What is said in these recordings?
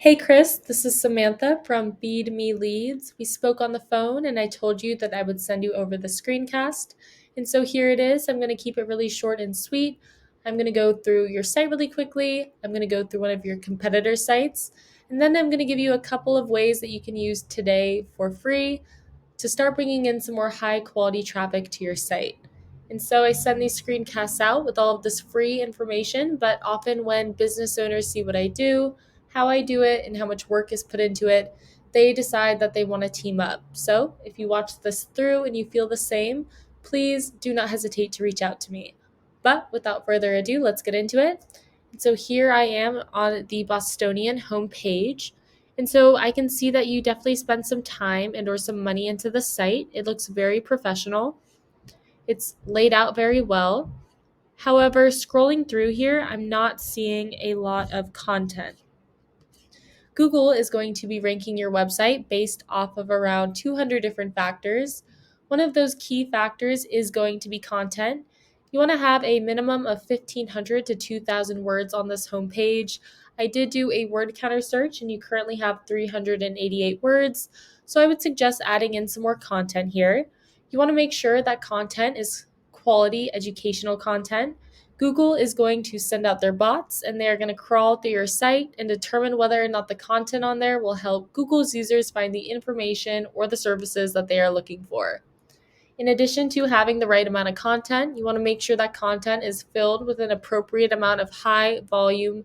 Hey Chris, this is Samantha from Feed Me Leads. We spoke on the phone and I told you that I would send you over the screencast. And so here it is. I'm going to keep it really short and sweet. I'm going to go through your site really quickly. I'm going to go through one of your competitor sites. And then I'm going to give you a couple of ways that you can use today for free to start bringing in some more high quality traffic to your site. And so I send these screencasts out with all of this free information, but often when business owners see what I do, how I do it, and how much work is put into it, they decide that they want to team up. So if you watch this through and you feel the same, please do not hesitate to reach out to me. But without further ado, let's get into it. So here I am on the Bostonian homepage. And so I can see that you definitely spent some time and or some money into the site. It looks very professional. It's laid out very well. However, scrolling through here, I'm not seeing a lot of content. Google is going to be ranking your website based off of around 200 different factors. One of those key factors is going to be content. You want to have a minimum of 1,500 to 2,000 words on this homepage. I did do a word counter search and you currently have 388 words, so I would suggest adding in some more content here. You want to make sure that content is quality educational content. Google is going to send out their bots and they are going to crawl through your site and determine whether or not the content on there will help Google's users find the information or the services that they are looking for. In addition to having the right amount of content, you want to make sure that content is filled with an appropriate amount of high volume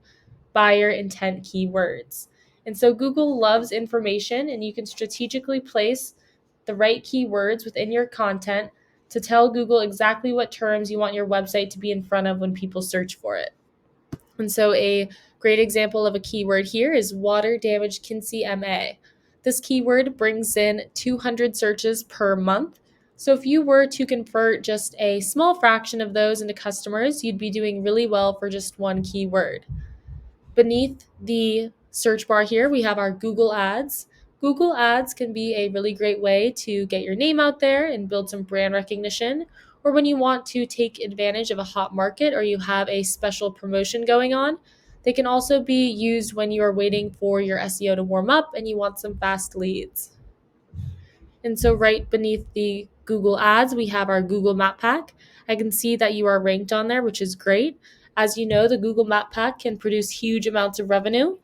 buyer intent keywords. And so Google loves information, and you can strategically place the right keywords within your content to tell Google exactly what terms you want your website to be in front of when people search for it. And so a great example of a keyword here is water damage Quincy MA. This keyword brings in 200 searches per month. So if you were to convert just a small fraction of those into customers, you'd be doing really well for just one keyword. Beneath the search bar here, we have our Google Ads. Google Ads can be a really great way to get your name out there and build some brand recognition, or when you want to take advantage of a hot market or you have a special promotion going on. They can also be used when you are waiting for your SEO to warm up and you want some fast leads. And so right beneath the Google Ads, we have our Google Map Pack. I can see that you are ranked on there, which is great. As you know, the Google Map Pack can produce huge amounts of revenue.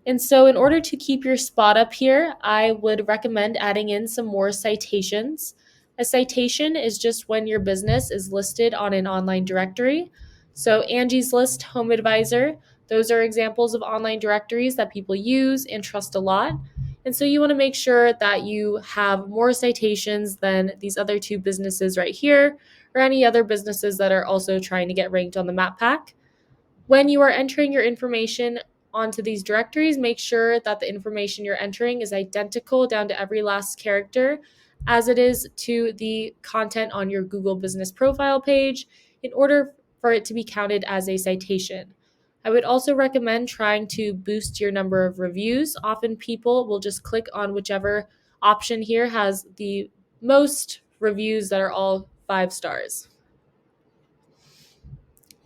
And so in order to keep your spot up here, I would recommend adding in some more citations. A citation is just when your business is listed on an online directory. So Angie's List, Home Advisor, those are examples of online directories that people use and trust a lot. And so you want to make sure that you have more citations than these other two businesses right here, or any other businesses that are also trying to get ranked on the map pack. When you are entering your information onto these directories, make sure that the information you're entering is identical down to every last character as it is to the content on your Google Business Profile page in order for it to be counted as a citation. I would also recommend trying to boost your number of reviews. Often people will just click on whichever option here has the most reviews that are all 5 stars.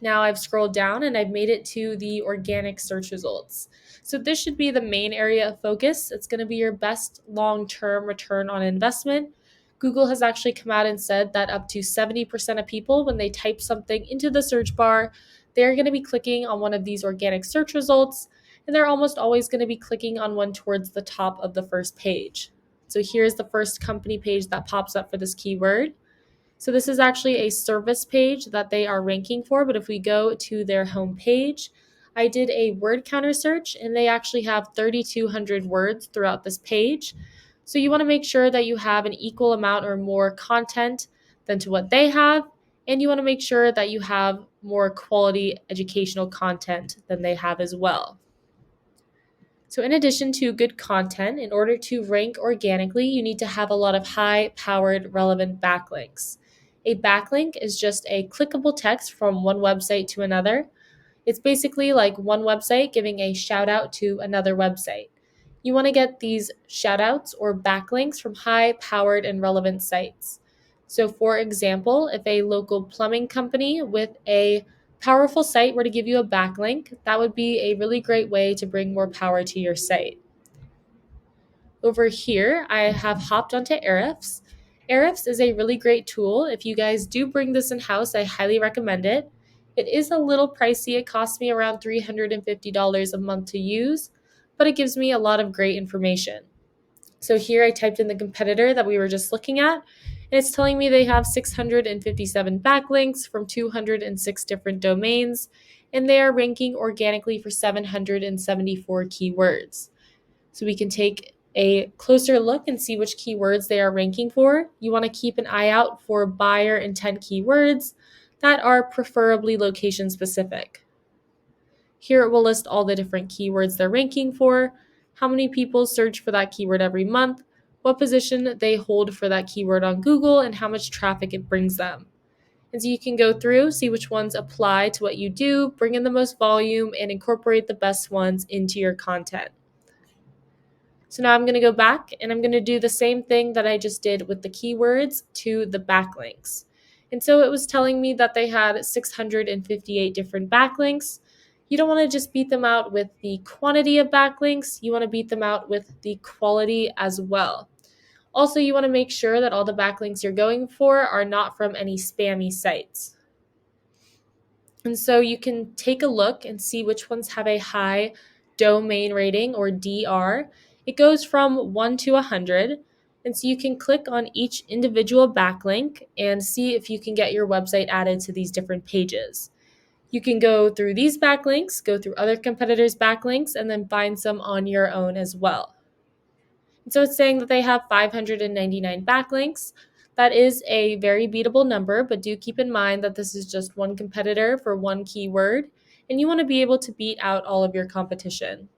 Now I've scrolled down and I've made it to the organic search results. So this should be the main area of focus. It's going to be your best long-term return on investment. Google has actually come out and said that up to 70% of people, when they type something into the search bar, they're going to be clicking on one of these organic search results, and they're almost always going to be clicking on one towards the top of the first page. So here's the first company page that pops up for this keyword. So this is actually a service page that they are ranking for, but if we go to their home page, I did a word counter search and they actually have 3,200 words throughout this page. So you want to make sure that you have an equal amount or more content than to what they have, and you want to make sure that you have more quality educational content than they have as well. So in addition to good content, in order to rank organically, you need to have a lot of high-powered relevant backlinks. A backlink is just a clickable text from one website to another. It's basically like one website giving a shout out to another website. You want to get these shout outs or backlinks from high-powered and relevant sites. So for example, if a local plumbing company with a powerful site were to give you a backlink, that would be a really great way to bring more power to your site. Over here, I have hopped onto Ahrefs. Ahrefs is a really great tool. If you guys do bring this in-house, I highly recommend it. It is a little pricey. It costs me around $350 a month to use, but it gives me a lot of great information. So here I typed in the competitor that we were just looking at, and it's telling me they have 657 backlinks from 206 different domains, and they are ranking organically for 774 keywords. So we can take a closer look and see which keywords they are ranking for. You want to keep an eye out for buyer intent keywords that are preferably location specific. Here it will list all the different keywords they're ranking for, how many people search for that keyword every month, what position they hold for that keyword on Google, and how much traffic it brings them. And so you can go through, see which ones apply to what you do, bring in the most volume, and incorporate the best ones into your content. So now I'm going to go back and I'm going to do the same thing that I just did with the keywords to the backlinks. And so it was telling me that they had 658 different backlinks. You don't want to just beat them out with the quantity of backlinks, you want to beat them out with the quality as well. Also, you want to make sure that all the backlinks you're going for are not from any spammy sites. And so you can take a look and see which ones have a high domain rating or DR. It goes from 1 to 100. And so you can click on each individual backlink and see if you can get your website added to these different pages. You can go through these backlinks, go through other competitors' backlinks, and then find some on your own as well. And so it's saying that they have 599 backlinks. That is a very beatable number, but do keep in mind that this is just one competitor for one keyword, and you want to be able to beat out all of your competition.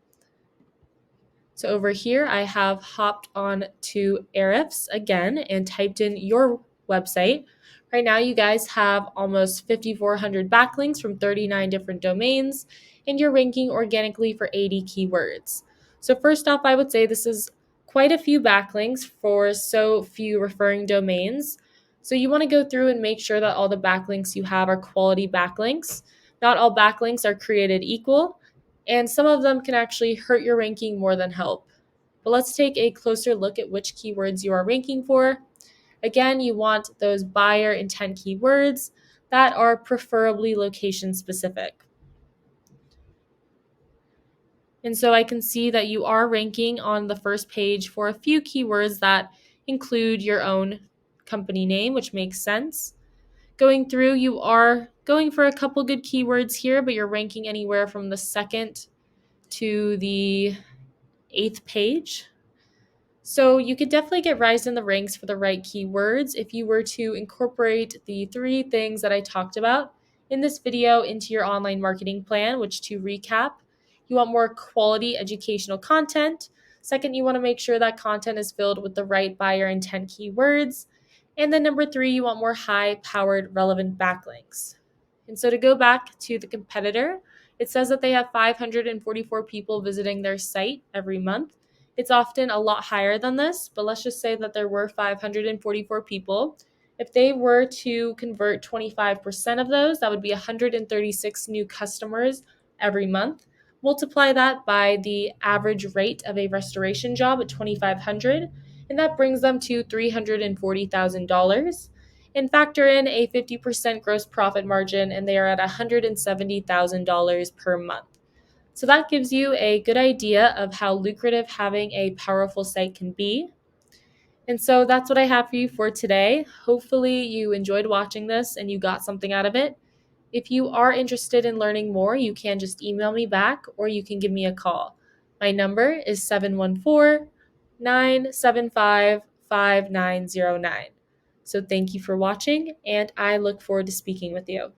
So over here, I have hopped on to Ahrefs again and typed in your website. Right now, you guys have almost 5,400 backlinks from 39 different domains, and you're ranking organically for 80 keywords. So first off, I would say this is quite a few backlinks for so few referring domains. So you want to go through and make sure that all the backlinks you have are quality backlinks. Not all backlinks are created equal, and some of them can actually hurt your ranking more than help. But let's take a closer look at which keywords you are ranking for. Again, you want those buyer intent keywords that are preferably location specific. And so I can see that you are ranking on the first page for a few keywords that include your own company name, which makes sense. Going through, you are going for a couple good keywords here, but you're ranking anywhere from the second to the 8th page. So you could definitely get rise in the ranks for the right keywords if you were to incorporate the 3 things that I talked about in this video into your online marketing plan, which, to recap, you want more quality educational content. Second, you want to make sure that content is filled with the right buyer intent keywords. And then number 3, you want more high-powered relevant backlinks. And so to go back to the competitor, it says that they have 544 people visiting their site every month. It's often a lot higher than this, but let's just say that there were 544 people. If they were to convert 25% of those, that would be 136 new customers every month. Multiply that by the average rate of a restoration job at $2,500, and that brings them to $340,000. And factor in a 50% gross profit margin, and they are at $170,000 per month. So that gives you a good idea of how lucrative having a powerful site can be. And so that's what I have for you for today. Hopefully you enjoyed watching this and you got something out of it. If you are interested in learning more, you can just email me back or you can give me a call. My number is 714-975-5909. So thank you for watching, and I look forward to speaking with you.